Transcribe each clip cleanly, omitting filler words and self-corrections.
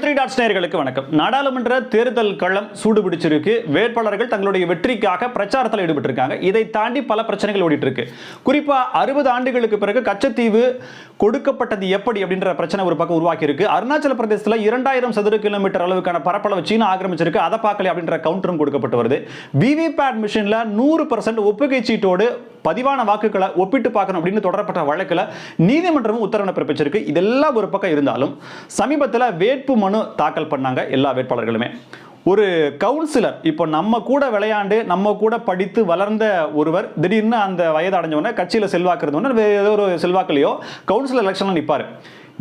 Three dots நேயர்களுக்கு வணக்கம். நாடாளுமன்ற தேர்தல் களம் சூடுபிடிச்சிருக்கு. வேட்பாளர்கள் தங்களுடைய வெற்றிக்காக பிரச்சாரத்தில் ஈடுபட்டிருக்காங்க. இதை தாண்டி பல பிரச்சனைகள் ஓடிட்டு இருக்கு. குறிப்பா 60 ஆண்டுகளுக்கு பிறகு கச்சத்தீவு கொடுக்கப்பட்டது எப்படி அப்படின்ற பிரச்சனை ஒரு பக்கம் உருவாக்கி இருக்கு. அருணாச்சல பிரதேசத்தில் 2000 சதுர கிலோமீட்டர் அளவுக்கான பரப்பளவு சீனா ஆக்கிரமிச்சிருக்கு. அதை பார்க்கல அப்படின்ற கவுண்டரும் கொடுக்கப்பட்டு வருது. விவிபேட் மிஷின்ல 100% ஒப்புகை சீட்டோடு பதிவான வாக்குகளை ஒப்பிட்டு பார்க்கணும் அப்படின்னு தொடரப்பட்ட வழக்கில் நீதிமன்றமும் உத்தரவு பிறப்பிச்சிருக்கு. இதெல்லாம் ஒரு பக்கம் இருந்தாலும் சமீபத்தில் வேட்பு மனு தாக்கல் பண்ணாங்க எல்லா வேட்பாளர்களுமே. ஒரு கவுன்சிலர், இப்போ நம்ம கூட விளையாண்டு நம்ம கூட படித்து வளர்ந்த ஒருவர் திடீர்னு அந்த வயது அடைஞ்சவொடனே கட்சியில் செல்வாக்கு இருந்தவொடனே ஏதோ ஒரு செல்வாக்குலையோ கவுன்சிலர் எலெக்ஷன்ல நிற்பார்.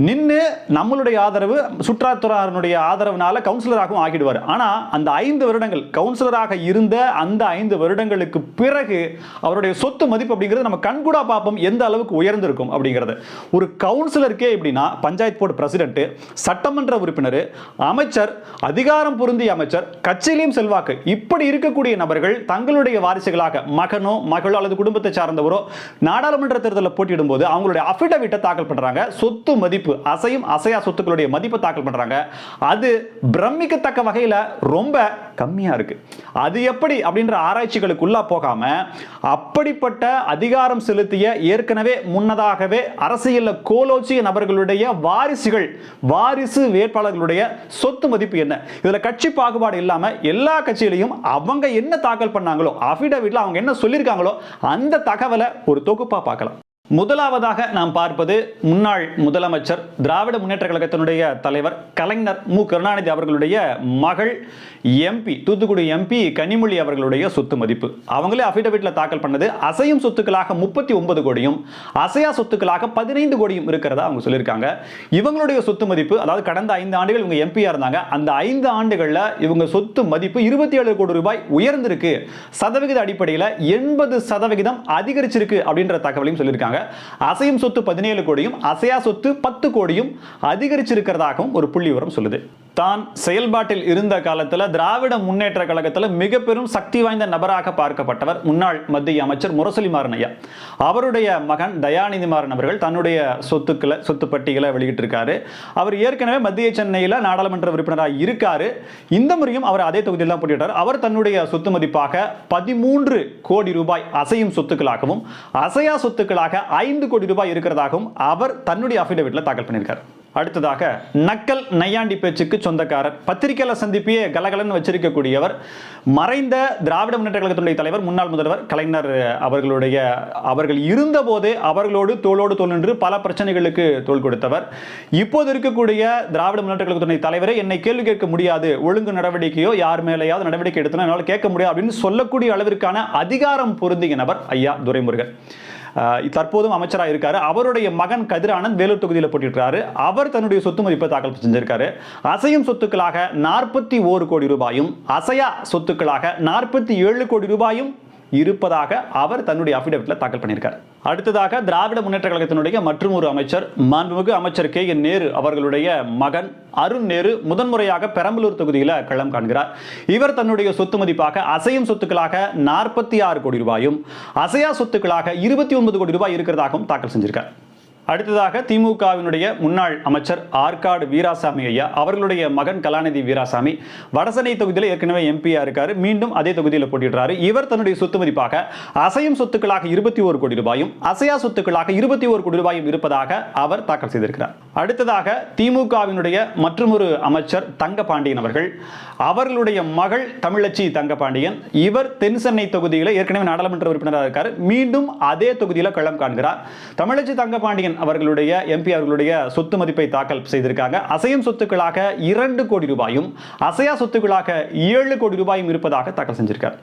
நின்று நம்மளுடைய ஆதரவு சுற்றுலாத்துறையினுடைய ஆதரவுனால கவுன்சிலராகவும் ஆகிடுவார். ஆனால் அந்த 5 வருடங்கள் கவுன்சிலராக இருந்த அந்த 5 வருடங்களுக்கு பிறகு அவருடைய சொத்து மதிப்பு அப்படிங்கிறது நம்ம கண்கூடா பார்ப்போம் எந்த அளவுக்கு உயர்ந்திருக்கும் அப்படிங்கிறது. ஒரு கவுன்சிலருக்கே எப்படின்னா பஞ்சாயத்து போர்டு பிரசிடென்ட், சட்டமன்ற உறுப்பினர், அமைச்சர், அதிகாரம் பொருந்திய அமைச்சர், கட்சியிலையும் செல்வாக்கு, இப்படி இருக்கக்கூடிய நபர்கள் தங்களுடைய வாரிசுகளாக மகனோ மகளோ அல்லது குடும்பத்தை சார்ந்தவரோ நாடாளுமன்ற தேர்தலில் போட்டியிடும் போது அவங்களுடைய அஃபிடவிட்டை தாக்கல் பண்றாங்க. சொத்து மதிப்பு, அசையும் அசையா சொத்துக்களுடைய மதிப்பை தாக்கல் பண்றாங்க. அது பிரமிக்கத்தக்க வகையில் ரொம்ப கம்மியா இருக்கு. அது எப்படி அப்படின்ற ஆராய்ச்சிகளுக்குள்ள போகாம அப்படிப்பட்ட அதிகாரம் செலுத்திய ஏற்கனவே முன்னதாகவே அரசியல் கோலோச்சிய நபர்களுடைய வாரிசு வேட்பாளர்களுடைய சொத்து மதிப்பு என்ன, இதுல கட்சி பாகுபாடு இல்லாம எல்லா கட்சியிலையும் அவங்க என்ன தாக்கல் பண்ணாங்களோ அஃபிடவிட்ல அவங்க என்ன சொல்லியிருக்காங்களோ அந்த தகவலை ஒரு தொகுப்பா பார்க்கலாம். முதலாவதாக நாம் பார்ப்பது முன்னாள் முதலமைச்சர், திராவிட முன்னேற்ற கழகத்தினுடைய தலைவர் கலைஞர் மு கருணாநிதி அவர்களுடைய மகள் எம்பி, தூத்துக்குடி எம்பி கனிமொழி அவர்களுடைய சொத்து மதிப்பு. அவங்களே அஃபிடவிட்ல தாக்கல் பண்ணது அசையும் சொத்துக்களாக 39 கோடியும் அசையா சொத்துக்களாக 15 கோடியும் இருக்கிறதா அவங்க சொல்லியிருக்காங்க. இவங்களுடைய சொத்து மதிப்பு, அதாவது கடந்த 5 ஆண்டுகள் இவங்க எம்பியா இருந்தாங்க, அந்த 5 ஆண்டுகள்ல இவங்க சொத்து மதிப்பு 27 கோடி ரூபாய் உயர்ந்திருக்கு. சதவிகித அடிப்படையில் 80% அதிகரிச்சிருக்கு அப்படின்ற தகவலையும் சொல்லியிருக்காங்க. அசையும் சொத்து 17 கோடியும் அசையா சொத்து 10 கோடியும் அதிகரிச்சிருக்கிறதாகவும் ஒரு புள்ளி விவரம் சொல்லுது. தான் செயல்பாட்டில் இருந்த காலத்தில் திராவிட முன்னேற்ற கழகத்தில் மிக பெரும் சக்தி வாய்ந்த நபராக பார்க்கப்பட்டவர் முன்னாள் மத்திய அமைச்சர் முரசொலி மாறன் ஐயா. அவருடைய மகன் தயாநிதி மாறன் அவர்கள் தன்னுடைய சொத்து பட்டியலை வெளியிட்டிருக்காரு. அவர் ஏற்கனவே மத்திய சென்னையில் நாடாளுமன்ற உறுப்பினராக இருக்காரு. இந்த முறையும் அவர் அதே தொகுதியில் தான் போட்டியிட்டார். அவர் தன்னுடைய சொத்து மதிப்பாக 13 கோடி ரூபாய் அசையும் சொத்துக்களாகவும் அசையா சொத்துக்களாக 5 கோடி ரூபாய் இருக்கிறதாகவும் அவர் தன்னுடைய அஃபிடவிட்ல தாக்கல் பண்ணியிருக்கார். அடுத்ததாக நக்கல் நையாண்டி பேச்சுக்கு சொந்தக்காரர், பத்திரிகையாள சந்திப்பியே கலகலன்னு வச்சிருக்கக்கூடியவர், மறைந்த திராவிட முன்னேற்ற கழகத்தினுடைய தலைவர் முன்னாள் முதல்வர் கலைஞர் அவர்கள் இருந்த போதே அவர்களோடு தோளோடு தோள் நின்று பல பிரச்சனைகளுக்கு தோள் கொடுத்தவர். இப்போது இருக்கக்கூடிய திராவிட முன்னேற்ற கழகத்தினுடைய தலைவரை என்னை கேள்வி கேட்க முடியாது, ஒழுங்கு நடவடிக்கையோ யார் மேலேயாவது நடவடிக்கை எடுத்தனா என்னால் கேட்க முடியாது அப்படின்னு சொல்லக்கூடிய அளவிற்கான அதிகாரம் பொருந்திய நபர் ஐயா துரைமுருகன். தற்போதும் அமைச்சராக இருக்காரு. அவருடைய மகன் கதிரானந்த் வேலூர் தொகுதியில் போட்டியிட்டாரு. அவர் தன்னுடைய சொத்து மதிப்பை தாக்கல் செஞ்சிருக்காரு. அசையும் சொத்துக்களாக 41 கோடி ரூபாயும் அசையா சொத்துக்களாக 47 கோடி ரூபாயும் இருப்பதாக அவர் தன்னுடைய அஃபிடவிட்ல தாக்கல் பண்ணியிருக்கார். அடுத்ததாக திராவிட முன்னேற்ற கழகத்தினுடைய மற்றும் ஒரு அமைச்சர், மாண்புமிகு அமைச்சர் கே என் நேரு அவர்களுடைய மகன் அருண் நேரு முதன்முறையாக பெரம்பலூர் தொகுதியில் களம் காண்கிறார். இவர் தன்னுடைய சொத்து மதிப்பாக அசையும் சொத்துக்களாக 46 கோடி ரூபாயும் அசையா சொத்துக்களாக 29 கோடி ரூபாய் இருக்கிறதாகவும் தாக்கல் செஞ்சிருக்கார். அடுத்ததாக திமுகவினுடைய முன்னாள் அமைச்சர் ஆற்காடு வீராசாமி ஐயா அவர்களுடைய மகன் கலாநிதி வீராசாமி வடசென்னை தொகுதியில் ஏற்கனவே எம்பியா இருக்காரு. மீண்டும் அதே தொகுதியில் போட்டியிடுறாரு. இவர் தன்னுடைய சொத்து மதிப்பாக அசையும் சொத்துக்களாக 21 கோடி ரூபாயும் அசையா சொத்துக்களாக 21 கோடி ரூபாயும் இருப்பதாக அவர் தாக்கல் செய்திருக்கிறார். அடுத்ததாக திமுகவினுடைய மற்றொரு அமைச்சர் தங்கபாண்டியன் அவர்களுடைய மகள் தமிழச்சி தங்கபாண்டியன், இவர் தென் சென்னை தொகுதியில் ஏற்கனவே நாடாளுமன்ற உறுப்பினராக இருக்கார். மீண்டும் அதே தொகுதியில் களம் காண்கிறார். தமிழச்சி தங்கபாண்டியன் அவர்களுடைய எம்பி அவர்களுடைய சொத்து மதிப்பை தாக்கல் செய்திருக்காங்க. அசையும் சொத்துக்களாக 2 கோடி ரூபாயும் அசையா சொத்துக்களாக 7 கோடி ரூபாயும் இருப்பதாக தாக்கல் செஞ்சிருக்கார்.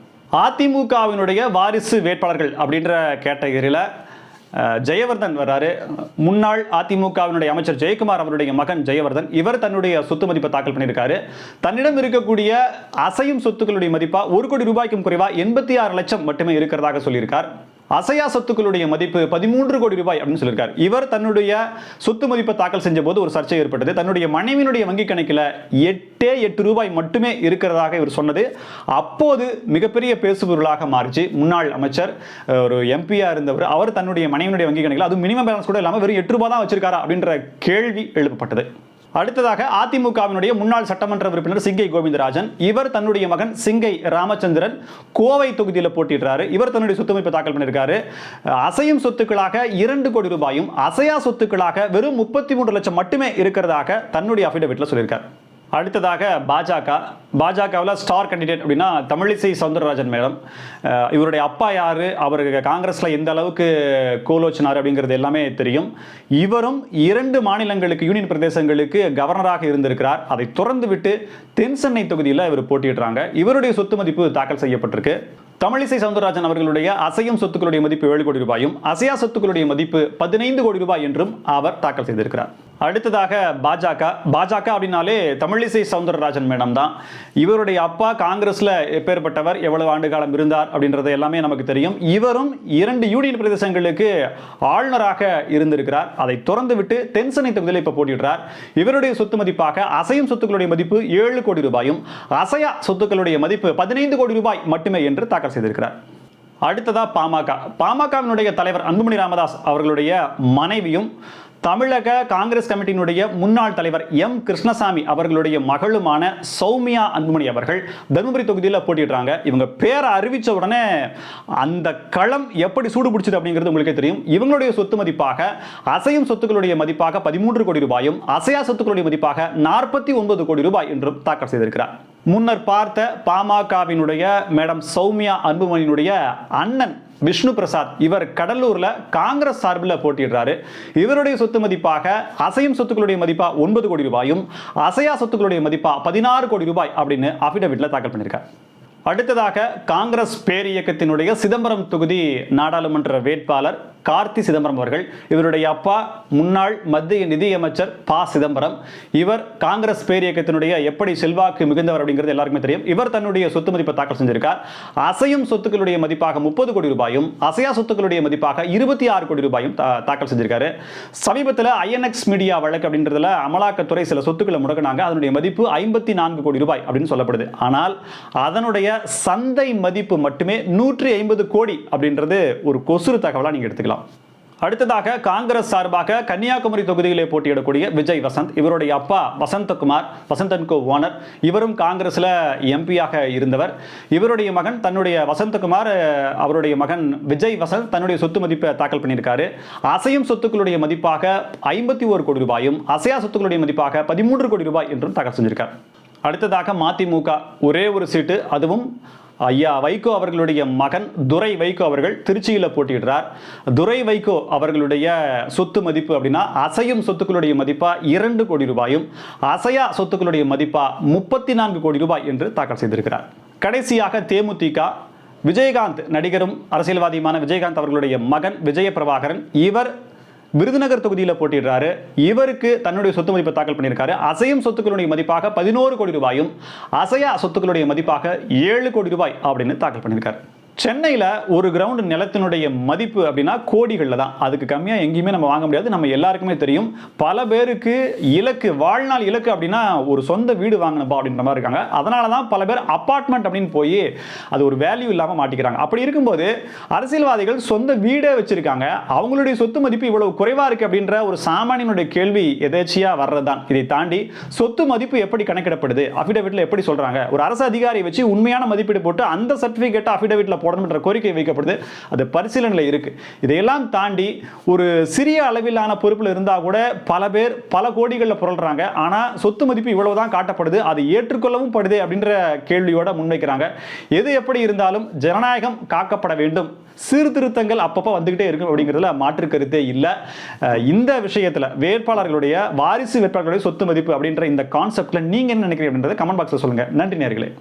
அதிமுகவினுடைய வாரிசு வேட்பாளர்கள் அப்படின்ற கேட்டகரியில் ஜெயவர்தன் வர்றாரு. முன்னாள் அதிமுகவினுடைய அமைச்சர் ஜெயக்குமார் அவருடைய மகன் ஜெயவர்தன், இவர் தன்னுடைய சொத்து மதிப்பை தாக்கல் பண்ணியிருக்காரு. தன்னிடம் இருக்கக்கூடிய அசையும் சொத்துக்களுடைய மதிப்பா 1 கோடி ரூபாய்க்கும் குறைவா 86 லட்சம் மட்டுமே இருக்கிறதாக சொல்லியிருக்கார். அசையா சொத்துக்களுடைய மதிப்பு 13 கோடி ரூபாய் அப்படின்னு சொல்லியிருக்கார். இவர் தன்னுடைய சொத்து மதிப்பை தாக்கல் செஞ்ச போது ஒரு சர்ச்சை ஏற்பட்டது. தன்னுடைய மனைவியினுடைய வங்கி கணக்கில் 8 ரூபாய் மட்டுமே இருக்கிறதாக இவர் சொன்னது அப்போது மிகப்பெரிய பேசுபொருளாக மாறிச்சு. முன்னாள் அமைச்சர், ஒரு எம்பியா இருந்தவர், அவர் தன்னுடைய மனைவியினுடைய வங்கி கணக்கில் அது மினிமம் பேலன்ஸ் கூட இல்லாமல் வெறும் 8 ரூபாய் தான் வச்சிருக்காரா அப்படின்ற கேள்வி எழுப்பப்பட்டது. அடுத்ததாக அதிமுகவினுடைய முன்னாள் சட்டமன்ற உறுப்பினர் சிங்கை கோவிந்தராஜன், இவர் தன்னுடைய மகன் சிங்கை ராமச்சந்திரன் கோவை தொகுதியில் போட்டியிடுறாரு. இவர் தன்னுடைய சொத்து மதிப்பை தாக்கல் பண்ணியிருக்காரு. அசையும் சொத்துக்களாக 2 கோடி ரூபாயும் அசையா சொத்துக்களாக வெறும் 33 லட்சம் மட்டுமே இருக்கிறதாக தன்னுடைய அஃபிடவிட்ல சொல்லியிருக்கார். அடுத்ததாக பாஜகவில் ஸ்டார் கேண்டிடேட் அப்படின்னா தமிழிசை சவுந்தரராஜன் மேடம். இவருடைய அப்பா யாரு, அவருக்கு காங்கிரஸ்ல எந்த அளவுக்கு கோலோச்சினார் அப்படிங்கிறது எல்லாமே தெரியும். இவரும் 2 மாநிலங்களுக்கு, யூனியன் பிரதேசங்களுக்கு கவர்னராக இருந்திருக்கிறார். அதை தொடர்ந்து விட்டு தென் சென்னை தொகுதியில் இவர் போட்டியிடுறாங்க. இவருடைய சொத்து மதிப்பு தாக்கல் செய்யப்பட்டிருக்கு. தமிழிசை சவுந்தரராஜன் அவர்களுடைய அசையும் சொத்துக்களுடைய மதிப்பு 7 கோடி ரூபாயும் அசையா சொத்துக்களுடைய மதிப்பு 15 கோடி ரூபாய் என்றும் அவர் தாக்கல் செய்திருக்கிறார். அடுத்ததாக பாஜக அப்படின்னாலே தமிழிசை சவுந்தரராஜன் மேடம் தான். இவருடைய அப்பா காங்கிரஸ்ல எப்பேற்பட்டவர், எவ்வளவு ஆண்டு காலம் இருந்தார் அப்படின்றது எல்லாமே நமக்கு தெரியும். இவரும் 2 யூனியன் பிரதேசங்களுக்கு ஆளுநராக இருந்திருக்கிறார். அதை தொடர்ந்து விட்டு தென் சென்னை தொகுதியில் இப்ப போட்டியிடுறார். இவருடைய சொத்து மதிப்பாக அசையும் சொத்துக்களுடைய மதிப்பு 7 கோடி ரூபாயும் அசையா சொத்துக்களுடைய மதிப்பு 15 கோடி ரூபாய் மட்டுமே என்று தாக்கல் செய்திருக்கிறார். அடுத்ததா பாமகவினுடைய தலைவர் அன்புமணி ராமதாஸ் அவர்களுடைய மனைவியும் தமிழக காங்கிரஸ் கமிட்டியினுடைய முன்னாள் தலைவர் எம் கிருஷ்ணசாமி அவர்களுடைய மகளுமான சௌமியா அன்புமணி அவர்கள் தருமபுரி தொகுதியில் போட்டிடுறாங்க. இவங்க பேரை அறிவிச்ச உடனே அந்த களம் எப்படி சூடு பிடிச்சது அப்படிங்கிறது உங்களுக்கே தெரியும். இவங்களுடைய சொத்து மதிப்பாக அசையும் சொத்துக்களுடைய மதிப்பாக 13 கோடி ரூபாயும் அசையா சொத்துக்களுடைய மதிப்பாக 49 கோடி ரூபாய் என்றும் தாக்கல் செய்திருக்கிறார். முன்னர் பார்த்த பாமகவினுடைய மேடம் சௌமியா அன்புமணியினுடைய அண்ணன் விஷ்ணு பிரசாத், இவர் கடலூர்ல காங்கிரஸ் சார்பில் போட்டியிடுறாரு. இவருடைய சொத்து மதிப்பாக அசையும் சொத்துக்களுடைய மதிப்பா 9 கோடி ரூபாயும் அசையா சொத்துக்களுடைய மதிப்பா 16 கோடி ரூபாய் அப்படின்னு அபிடவிட்ல தாக்கல் பண்ணியிருக்கார். அடுத்ததாக காங்கிரஸ் பேரியக்கத்தினுடைய சிதம்பரம் தொகுதி நாடாளுமன்ற வேட்பாளர் கார்த்தி சிதம்பரம் அவர்கள். இவருடைய அப்பா முன்னாள் மத்திய நிதியமைச்சர் ப சிதம்பரம். இவர் காங்கிரஸ் பேரியக்கத்தினுடைய எப்படி செல்வாக்கு மிகுந்தவர் அப்படிங்கிறது எல்லாருக்குமே தெரியும். இவர் தன்னுடைய சொத்து மதிப்பை தாக்கல் செஞ்சிருக்கார். அசையும் சொத்துக்களுடைய மதிப்பாக 30 கோடி ரூபாயும் அசையா சொத்துக்களுடைய மதிப்பாக 26 கோடி ரூபாயும் தாக்கல் செஞ்சிருக்காரு. சமீபத்தில் ஐஎன்எக்ஸ் மீடியா வழக்கு அப்படின்றதுல அமலாக்கத்துறை சில சொத்துக்களை முடக்கினாங்க. அதனுடைய மதிப்பு 54 கோடி ரூபாய் அப்படின்னு சொல்லப்படுது. ஆனால் அதனுடைய சந்தை மதிப்பு மட்டுமே 150 கோடி அப்படின்றது ஒரு கொசுறு தகவலா நீங்க எடுத்துக்கலாம். அடுத்ததாக காங்கிரஸ் சார்பாக கன்னியாகுமரி தொகுதியிலே போட்டியிடக்கூடிய விஜய் வசந்த், இவருடைய அப்பா வசந்தகுமார் வசந்தன்கோ ஓனர், இவரும் காங்கிரஸ்ல எம்பியாக இருந்தவர். இவருடைய மகன் தன்னுடைய வசந்தகுமார், அவருடைய மகன் விஜய் வசந்த் தன்னுடைய சொத்து மதிப்பை தாக்கல் பண்ணியிருக்காரு. அசையும் சொத்துக்களுடைய மதிப்பாக 51 கோடி ரூபாயும் அசையா சொத்துக்களுடைய மதிப்பாக 13 கோடி ரூபாய் என்றும் தாக்கல் செஞ்சிருக்கார். அடுத்ததாக மதிமுக ஒரே ஒரு சீட்டு, அதுவும் ஐயா வைகோ அவர்களுடைய மகன் துரை வைகோ அவர்கள் திருச்சியில் போட்டியிடுறார். துரை வைகோ அவர்களுடைய சொத்து மதிப்பு அப்படின்னா அசையும் சொத்துக்களுடைய மதிப்பா 2 கோடி ரூபாயும் அசையா சொத்துக்களுடைய மதிப்பா 34 கோடி ரூபாய் என்று தாக்கல் செய்திருக்கிறார். கடைசியாக தேமுதிக விஜயகாந்த், நடிகரும் அரசியல்வாதியுமான விஜயகாந்த் அவர்களுடைய மகன் விஜய பிரபாகரன், இவர் விருதுநகர் தொகுதியில் போட்டியிடுறாரு. இவருக்கு தன்னுடைய சொத்து மதிப்பை தாக்கல் பண்ணியிருக்காரு. அசையும் சொத்துக்களுடைய மதிப்பாக 11 கோடி ரூபாயும் அசையா சொத்துக்களுடைய மதிப்பாக 7 கோடி ரூபாய் அப்படின்னு தாக்கல் பண்ணியிருக்காரு. சென்னையில் ஒரு கிரவுண்ட் நிலத்தினுடைய மதிப்பு அப்படின்னா கோடிகளில் தான், அதுக்கு கம்மியாக எங்கேயுமே நம்ம வாங்க முடியாது. நம்ம எல்லாருக்குமே தெரியும். பல பேருக்கு இலக்கு, வாழ்நாள் இலக்கு அப்படின்னா ஒரு சொந்த வீடு வாங்கணும்பா அப்படின்ற மாதிரி இருக்காங்க. அதனால தான் பல பேர் அப்பார்ட்மெண்ட் அப்படின்னு போய் அது ஒரு வேல்யூ இல்லாமல் மாட்டிக்கிறாங்க. அப்படி இருக்கும்போது அரசியல்வாதிகள் சொந்த வீடே வச்சிருக்காங்க, அவங்களுடைய சொத்து மதிப்பு இவ்வளவு குறைவாக இருக்குது அப்படின்ற ஒரு சாமானியனுடைய கேள்வி எதேச்சியாக வர்றது தான். இதை தாண்டி சொத்து மதிப்பு எப்படி கணக்கிடப்படுது, அஃபிடவிட்ல எப்படி சொல்றாங்க, ஒரு அரசு அதிகாரியை வச்சு உண்மையான மதிப்பீடு போட்டு அந்த சர்டிஃபிகேட் அஃபிடவிட்ல போடணும்ன்ற கோரிக்கை வைக்கப்படுது. அது பரிசீலனையில் இருக்கு. இதையெல்லாம் தாண்டி ஒரு சிறிய அளவிலான பொறுப்பில் இருந்தால் கூட பல பேர் பல கோடிகளில் புரள்றாங்க. ஆனால் சொத்து மதிப்பு இவ்வளவுதான் காட்டப்படுது, அது ஏற்றுக்கொள்ளவும் படுது அப்படின்ற கேள்வியோட முன்வைக்கிறாங்க. எது எப்படி இருந்தாலும் ஜனநாயகம் காக்கப்பட வேண்டும், சீர்திருத்தங்கள் அப்பப்போ வந்துகிட்டே இருக்கும் அப்படிங்கிறதுல மாற்று கருத்தே இல்லை. இந்த விஷயத்தில் வேட்பாளர்களுடைய வாரிசு வேட்பாளர்களுடைய சொத்து மதிப்பு அப்படின்ற இந்த கான்செப்ட்ல நீங்க என்ன நினைக்கிறீங்க அப்படின்றத கமெண்ட் பாக்ஸ்ல சொல்லுங்க. நன்றி நேயர்களே.